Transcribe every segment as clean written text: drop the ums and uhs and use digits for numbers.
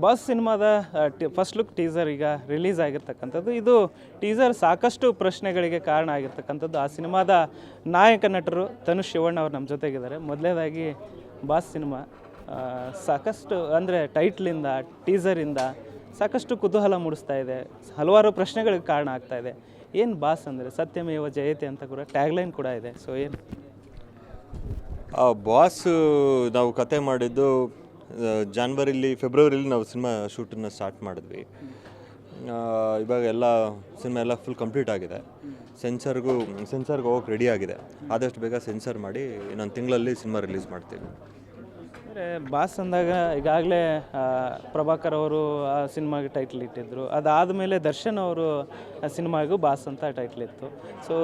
Boss ಸಿನಿಮಾದ first look teaser ಈಗ release ಆಗಿರ್ತಕ್ಕಂಥದ್ದು. ಇದು ಟೀಸರ್ ಸಾಕಷ್ಟು ಪ್ರಶ್ನೆಗಳಿಗೆ ಕಾರಣ ಆಗಿರ್ತಕ್ಕಂಥದ್ದು. ಆ ಸಿನಿಮಾದ ನಾಯಕ ನಟರು ತನುಷ್ ಶಿವಣ್ಣ ಅವರು ನಮ್ಮ ಜೊತೆಗಿದ್ದಾರೆ. ಮೊದಲನೇದಾಗಿ ಬಾಸ್ ಸಿನಿಮಾ ಸಾಕಷ್ಟು ಅಂದರೆ ಟೈಟ್ಲಿಂದ ಟೀಸರಿಂದ ಸಾಕಷ್ಟು ಕುತೂಹಲ ಮೂಡಿಸ್ತಾ ಇದೆ, ಹಲವಾರು ಪ್ರಶ್ನೆಗಳಿಗೆ ಕಾರಣ ಆಗ್ತಾ ಇದೆ. ಏನು ಬಾಸ್ ಅಂದರೆ ಸತ್ಯಮೇವ ಜಯತೆ ಅಂತ ಕೂಡ ಟ್ಯಾಗ್ಲೈನ್ ಕೂಡ ಇದೆ. ಸೊ ಏನು ಬಾಸ್ ನಾವು ಕತೆ ಮಾಡಿದ್ದು ಫೆಬ್ರವರಿಲಿ ನಾವು ಸಿನಿಮಾ ಶೂಟನ್ನು ಸ್ಟಾರ್ಟ್ ಮಾಡಿದ್ವಿ. ಇವಾಗ ಎಲ್ಲ ಸಿನಿಮಾ ಎಲ್ಲ ಫುಲ್ ಕಂಪ್ಲೀಟ್ ಆಗಿದೆ. ಸೆನ್ಸರ್ಗೆ ಹೋಗೋಕೆ ರೆಡಿ ಆಗಿದೆ. ಆದಷ್ಟು ಬೇಗ ಸೆನ್ಸರ್ ಮಾಡಿ ಇನ್ನೊಂದು ತಿಂಗಳಲ್ಲಿ ಸಿನಿಮಾ ರಿಲೀಸ್ ಮಾಡ್ತೀವಿ. ಅಂದರೆ ಬಾಸ್ ಅಂದಾಗ ಈಗಾಗಲೇ ಪ್ರಭಾಕರ್ ಅವರು ಆ ಸಿನಿಮಾಗೆ ಟೈಟ್ಲ್ ಇಟ್ಟಿದ್ದರು. ಅದಾದಮೇಲೆ ದರ್ಶನ್ ಅವರು ಆ ಸಿನಿಮಾಗೂ ಬಾಸ್ ಅಂತ ಟೈಟ್ಲ್ ಇತ್ತು. ಸೊ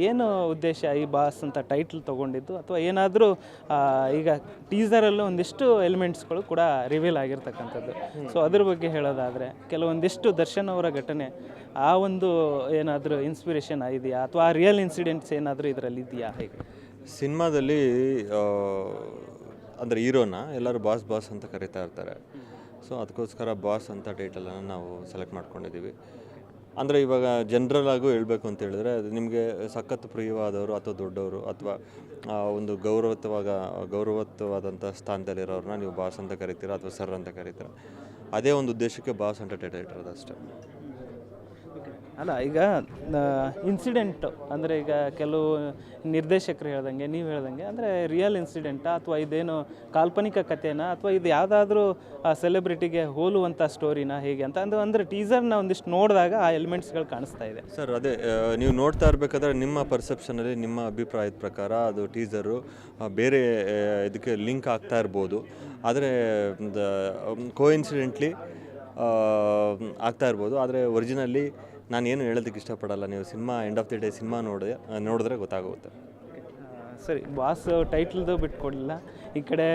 ಏನು ಉದ್ದೇಶ ಈ ಬಾಸ್ ಅಂತ ಟೈಟ್ಲ್ ತೊಗೊಂಡಿದ್ದು, ಅಥವಾ ಏನಾದರೂ ಈಗ ಟೀಸರಲ್ಲೂ ಒಂದಿಷ್ಟು ಎಲಿಮೆಂಟ್ಸ್ಗಳು ಕೂಡ ರಿವೀಲ್ ಆಗಿರ್ತಕ್ಕಂಥದ್ದು. ಸೊ ಅದ್ರ ಬಗ್ಗೆ ಹೇಳೋದಾದರೆ ಕೆಲವೊಂದಿಷ್ಟು ದರ್ಶನ್ ಅವರ ಘಟನೆ ಆ ಒಂದು ಏನಾದರೂ ಇನ್ಸ್ಪಿರೇಷನ್ ಇದೆಯಾ, ಅಥವಾ ರಿಯಲ್ ಇನ್ಸಿಡೆಂಟ್ಸ್ ಏನಾದರೂ ಇದರಲ್ಲಿ ಇದೆಯಾ? ಹೇಗೆ ಸಿನಿಮಾದಲ್ಲಿ ಅಂದರೆ ಹೀರೋನ ಎಲ್ಲರೂ ಬಾಸ್ ಅಂತ ಕರೀತಾ ಇರ್ತಾರೆ. ಸೊ ಅದಕ್ಕೋಸ್ಕರ ಬಾಸ್ ಅಂತ ಟೈಟಲನ್ನು ನಾವು ಸೆಲೆಕ್ಟ್ ಮಾಡ್ಕೊಂಡಿದ್ದೀವಿ. ಅಂದರೆ ಇವಾಗ ಜನರಲ್ ಆಗು ಹೇಳಬೇಕು ಅಂತ ಹೇಳಿದ್ರೆ, ಅದು ನಿಮಗೆ ಸಖತ್ ಪ್ರಿಯವಾದವರು ಅಥವಾ ದೊಡ್ಡವರು ಅಥವಾ ಒಂದು ಗೌರವತ್ವವಾದಂಥ ಸ್ಥಾನದಲ್ಲಿರೋರನ್ನ ನೀವು ಬಾಸ್ ಅಂತ ಕರಿತೀರ ಅಥವಾ ಸರ್ ಅಂತ ಕರಿತೀರ. ಅದೇ ಒಂದು ಉದ್ದೇಶಕ್ಕೆ ಬಾಸ್ ಅಂತ ಟೈಟಲ್ ಇಟ್ಟಿರೋದು ಅಷ್ಟೇ. ಅಲ್ಲ, ಈಗ ಇನ್ಸಿಡೆಂಟು ಅಂದರೆ ಈಗ ಕೆಲವು ನಿರ್ದೇಶಕರು ಹೇಳ್ದಂಗೆ, ನೀವು ಹೇಳ್ದಂಗೆ ಅಂದರೆ ರಿಯಲ್ ಇನ್ಸಿಡೆಂಟಾ, ಅಥವಾ ಇದೇನು ಕಾಲ್ಪನಿಕ ಕಥೆನಾ, ಅಥವಾ ಇದು ಯಾವುದಾದ್ರೂ ಸೆಲೆಬ್ರಿಟಿಗೆ ಹೋಲುವಂಥ ಸ್ಟೋರಿನಾ, ಹೇಗೆ ಅಂತ ಅಂದರೆ ಟೀಸರ್ನ ಒಂದಿಷ್ಟು ನೋಡಿದಾಗ ಆ ಎಲಿಮೆಂಟ್ಸ್ಗಳು ಕಾಣಿಸ್ತಾ ಇದೆ. ಸರ್ ಅದೇ ನೀವು ನೋಡ್ತಾ ಇರಬೇಕಾದ್ರೆ ನಿಮ್ಮ ಪರ್ಸೆಪ್ಷನಲ್ಲಿ ನಿಮ್ಮ ಅಭಿಪ್ರಾಯದ ಪ್ರಕಾರ ಅದು ಟೀಸರು ಬೇರೆ ಇದಕ್ಕೆ ಲಿಂಕ್ ಆಗ್ತಾ ಇರ್ಬೋದು. ಆದರೆ ಕೋಇನ್ಸಿಡೆಂಟ್ಲಿ ಆಗ್ತಾ ಇರ್ಬೋದು. ಆದರೆ ಒರಿಜಿನಲ್ಲಿ ನಾನು ಏನು ಹೇಳೋದಕ್ಕೆ ಇಷ್ಟಪಡಲ್ಲ. ನೀವು cinema end of the day cinema ನೋಡಿದ್ರೆ ಗೊತ್ತಾಗುತ್ತೆ. ಸರಿ, ಬಾಸ್ ಟೈಟ್ಲ್ದು ಬಿಟ್ಕೊಡಲಿಲ್ಲ ಈ ಕಡೆ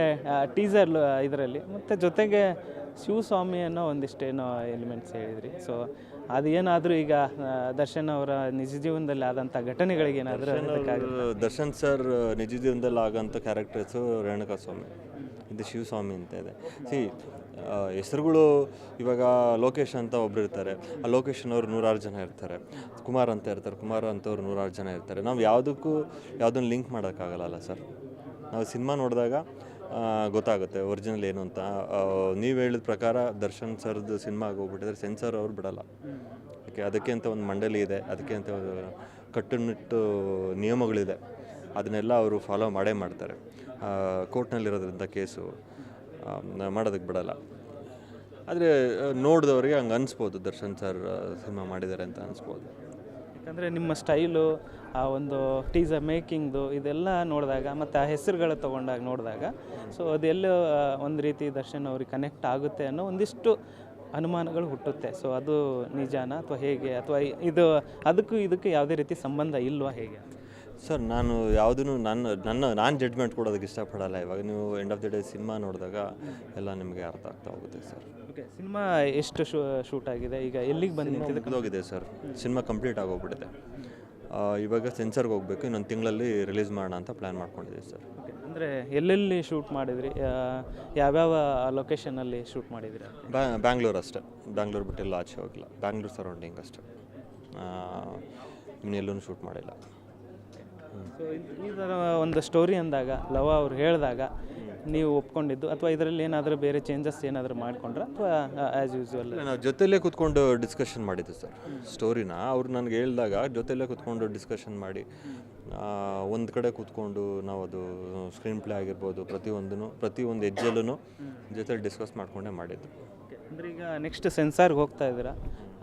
ಟೀಸರ್ ಇದರಲ್ಲಿ, ಮತ್ತು ಜೊತೆಗೆ ಶಿವಸ್ವಾಮಿ ಅನ್ನೋ ಒಂದಿಷ್ಟೇನೋ ಎಲಿಮೆಂಟ್ಸ್ ಹೇಳಿದ್ರಿ. ಸೊ ಅದು ಏನಾದರೂ ಈಗ ದರ್ಶನ್ ಅವರ ನಿಜ ಜೀವನದಲ್ಲಿ ಆದಂಥ ಘಟನೆಗಳಿಗೆ ಏನಾದರೂ ದರ್ಶನ್ ಸರ್ ನಿಜ ಜೀವನದಲ್ಲಿ ಆಗೋಂಥ ಕ್ಯಾರೆಕ್ಟರ್ಸು ರೇಣುಕಾಸ್ವಾಮಿ, ಇದು ಶಿವಸ್ವಾಮಿ ಅಂತ ಇದೆ. ಹೆಸರುಗಳು ಇವಾಗ ಲೋಕೇಶ್ ಅಂತ ಒಬ್ರು ಇರ್ತಾರೆ, ಆ ಲೋಕೇಶನ್ ಅವರು 100 ಜನ ಇರ್ತಾರೆ. ಕುಮಾರ್ ಅಂತ ಇರ್ತಾರೆ, ಕುಮಾರ್ ಅಂತವ್ರು 100 ಜನ ಇರ್ತಾರೆ. ನಾವು ಯಾವುದನ್ನು ಲಿಂಕ್ ಮಾಡೋಕ್ಕಾಗಲ್ಲ ಸರ್. ನಾವು ಸಿನಿಮಾ ನೋಡಿದಾಗ ಗೊತ್ತಾಗುತ್ತೆ ಒರಿಜಿನಲ್ ಏನು ಅಂತ. ನೀವು ಹೇಳಿದ ಪ್ರಕಾರ ದರ್ಶನ್ ಸರ್ದು ಸಿನಿಮಾ ಹೋಗ್ಬಿಟ್ಟಿದ್ರೆ ಸೆನ್ಸರ್ ಅವ್ರು ಬಿಡಲ್ಲ. ಅದಕ್ಕೆ ಅಂತ ಒಂದು ಮಂಡಳಿ ಇದೆ, ಅದಕ್ಕೆ ಅಂತ ಕಟ್ಟುನಿಟ್ಟು ನಿಯಮಗಳಿದೆ. ಅದನ್ನೆಲ್ಲ ಅವರು ಫಾಲೋ ಮಾಡೇ ಮಾಡ್ತಾರೆ. ಕೋರ್ಟ್ನಲ್ಲಿರೋದ್ರಿಂದ ಕೇಸು ಮಾಡೋದಕ್ಕೆ ಬಿಡಲ್ಲ. ಆದರೆ ನೋಡಿದವ್ರಿಗೆ ಹಂಗೆ ಅನಿಸ್ಬೋದು, ದರ್ಶನ್ ಸರ್ ಸಿನಿಮಾ ಮಾಡಿದ್ದಾರೆ ಅಂತ ಅನಿಸ್ಬೋದು. ಯಾಕಂದರೆ ನಿಮ್ಮ ಸ್ಟೈಲು, ಆ ಒಂದು ಟೀಸರ್ ಮೇಕಿಂಗ್ದು ಇದೆಲ್ಲ ನೋಡಿದಾಗ, ಮತ್ತು ಆ ಹೆಸರುಗಳು ತೊಗೊಂಡಾಗ ನೋಡಿದಾಗ, ಸೊ ಅದೆಲ್ಲೋ ಒಂದು ರೀತಿ ದರ್ಶನ್ ಅವ್ರಿಗೆ ಕನೆಕ್ಟ್ ಆಗುತ್ತೆ ಅನ್ನೋ ಒಂದಿಷ್ಟು ಅನುಮಾನಗಳು ಹುಟ್ಟುತ್ತೆ. ಸೊ ಅದು ನಿಜಾನ, ಅಥವಾ ಹೇಗೆ, ಅಥವಾ ಇದು ಇದಕ್ಕೆ ಯಾವುದೇ ರೀತಿ ಸಂಬಂಧ ಇಲ್ವಾ, ಹೇಗೆ? ಸರ್ ನಾನು ಯಾವುದೂ ನಾನು ಜಡ್ಜ್ಮೆಂಟ್ ಕೊಡೋದಕ್ಕೆ ಇಷ್ಟಪಡಲ್ಲ. ಇವಾಗ ನೀವು end of the day cinema ನೋಡಿದಾಗ ಎಲ್ಲ ನಿಮಗೆ ಅರ್ಥ ಆಗ್ತಾ ಹೋಗುತ್ತೆ ಸರ್. ಓಕೆ, ಸಿನಿಮಾ ಎಷ್ಟು ಶೂಟ್ ಆಗಿದೆ, ಈಗ ಎಲ್ಲಿಗೆ ಬಂದು ಹೋಗಿದೆ ಸರ್? Cinema complete ಆಗೋಗ್ಬಿಟ್ಟಿದೆ. ಇವಾಗ ಸೆನ್ಸರ್ಗೆ ಹೋಗಬೇಕು. ಇನ್ನೊಂದು ತಿಂಗಳಲ್ಲಿ ರಿಲೀಸ್ ಮಾಡೋಣ ಅಂತ ಪ್ಲ್ಯಾನ್ ಮಾಡ್ಕೊಂಡಿದ್ದೀವಿ ಸರ್. ಓಕೆ, ಅಂದರೆ ಎಲ್ಲೆಲ್ಲಿ ಶೂಟ್ ಮಾಡಿದ್ರಿ, ಯಾವ್ಯಾವ ಲೊಕೇಶನಲ್ಲಿ ಶೂಟ್ ಮಾಡಿದ್ರಿ? ಬ್ಯಾಂಗ್ಳೂರು ಅಷ್ಟೇ. ಬ್ಯಾಂಗ್ಳೂರು ಬಿಟ್ಟು ಎಲ್ಲ ಆಚೆ ಹೋಗಿಲ್ಲ. ಬ್ಯಾಂಗ್ಳೂರು ಸರೌಂಡಿಂಗ್ ಅಷ್ಟೇ, ಇನ್ನೆಲ್ಲೂ ಶೂಟ್ ಮಾಡಿಲ್ಲ. ಸೊ ಈ ಥರ ಒಂದು ಸ್ಟೋರಿ ಅಂದಾಗ, ಲವ ಅವ್ರು ಹೇಳಿದಾಗ ನೀವು ಒಪ್ಕೊಂಡಿದ್ದು, ಅಥವಾ ಇದರಲ್ಲಿ ಏನಾದರೂ ಬೇರೆ ಚೇಂಜಸ್ ಏನಾದರೂ ಮಾಡಿಕೊಂಡ್ರೆ, ಅಥವಾ ಆ್ಯಸ್ ಯೂಸ್ವಲ್? ನಾವು ಜೊತೆಯಲ್ಲೇ ಕೂತ್ಕೊಂಡು ಡಿಸ್ಕಷನ್ ಮಾಡಿದ್ದು ಸರ್. ಸ್ಟೋರಿನ ಅವ್ರು ನನಗೆ ಹೇಳಿದಾಗ ಜೊತೆಯಲ್ಲೇ ಕೂತ್ಕೊಂಡು ಡಿಸ್ಕಷನ್ ಮಾಡಿ, ಒಂದು ಕಡೆ ಕೂತ್ಕೊಂಡು ನಾವು ಅದು ಸ್ಕ್ರೀನ್ ಪ್ಲೇ ಆಗಿರ್ಬೋದು, ಪ್ರತಿಯೊಂದು ಹೆಜ್ಜೆಲ್ಲೂ ಜೊತೆಲಿ ಡಿಸ್ಕಸ್ ಮಾಡಿಕೊಂಡೇ ಮಾಡಿದ್ದು. ಅಂದರೆ ಈಗ ನೆಕ್ಸ್ಟ್ ಸೆನ್ಸಾರ್ಗೆ ಹೋಗ್ತಾ ಇದ್ದೀರಾ,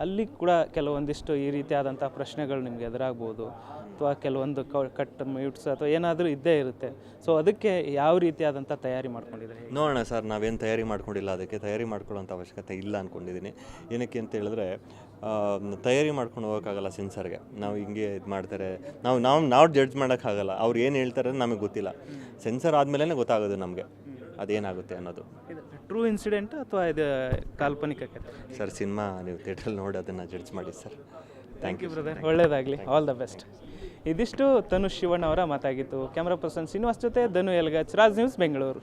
ಅಲ್ಲಿ ಕೂಡ ಕೆಲವೊಂದಿಷ್ಟು ಈ ರೀತಿಯಾದಂಥ ಪ್ರಶ್ನೆಗಳು ನಿಮಗೆ ಎದುರಾಗ್ಬೋದು, ಅಥವಾ ಕೆಲವೊಂದು ಕಟ್ ಮ್ಯೂಟ್ಸ್ ಅಥವಾ ಏನಾದರೂ ಇದ್ದೇ ಇರುತ್ತೆ. ಸೊ ಅದಕ್ಕೆ ಯಾವ ರೀತಿಯಾದಂಥ ತಯಾರಿ ಮಾಡ್ಕೊಂಡಿದ್ದಾರೆ? ನೋಡೋಣ ಸರ್, ನಾವೇನು ತಯಾರಿ ಮಾಡ್ಕೊಂಡಿಲ್ಲ. ಅದಕ್ಕೆ ತಯಾರಿ ಮಾಡ್ಕೊಳ್ಳೋಂಥ ಅವಶ್ಯಕತೆ ಇಲ್ಲ ಅಂದ್ಕೊಂಡಿದ್ದೀನಿ. ಏನಕ್ಕೆ ಅಂತ ಹೇಳಿದ್ರೆ, ತಯಾರಿ ಮಾಡ್ಕೊಂಡು ಹೋಗೋಕ್ಕಾಗಲ್ಲ ಸೆನ್ಸರ್ಗೆ. ನಾವು ಹಿಂಗೆ ಇದು ಮಾಡ್ತಾರೆ, ನಾವು ಜಡ್ಜ್ ಮಾಡೋಕ್ಕಾಗಲ್ಲ. ಅವ್ರು ಏನು ಹೇಳ್ತಾರೆ ನಮಗೆ ಗೊತ್ತಿಲ್ಲ. ಸೆನ್ಸರ್ ಆದಮೇಲೆ ಗೊತ್ತಾಗೋದು ನಮಗೆ ಅದೇನಾಗುತ್ತೆ ಅನ್ನೋದು. ಟ್ರೂ ಇನ್ಸಿಡೆಂಟ್ ಅಥವಾ ಇದು ಕಾಲ್ಪನಿಕ ಕಥೆ? ಸರ್ ಸಿನಿಮಾ ನೀವು ಥಿಯೇಟ್ರಲ್ಲಿ ನೋಡಿ ಅದನ್ನು ಜಡ್ಜ್ ಮಾಡಿ ಸರ್. ಥ್ಯಾಂಕ್ ಯು ಬ್ರದರ್, ಒಳ್ಳೆಯದಾಗಲಿ, ಆಲ್ ದ ಬೆಸ್ಟ್. ಇದಿಷ್ಟು ತನುಷ್ ಶಿವಣ್ಣ ಅವರ ಮಾತಾಗಿತ್ತು. ಕ್ಯಾಮ್ರಾ ಪರ್ಸನ್ ಶ್ರೀನಿವಾಸ್ ಜೊತೆ ಧನು ಎಲ್ಗಾಚ್, ರಾಜ್ ನ್ಯೂಸ್, ಬೆಂಗಳೂರು.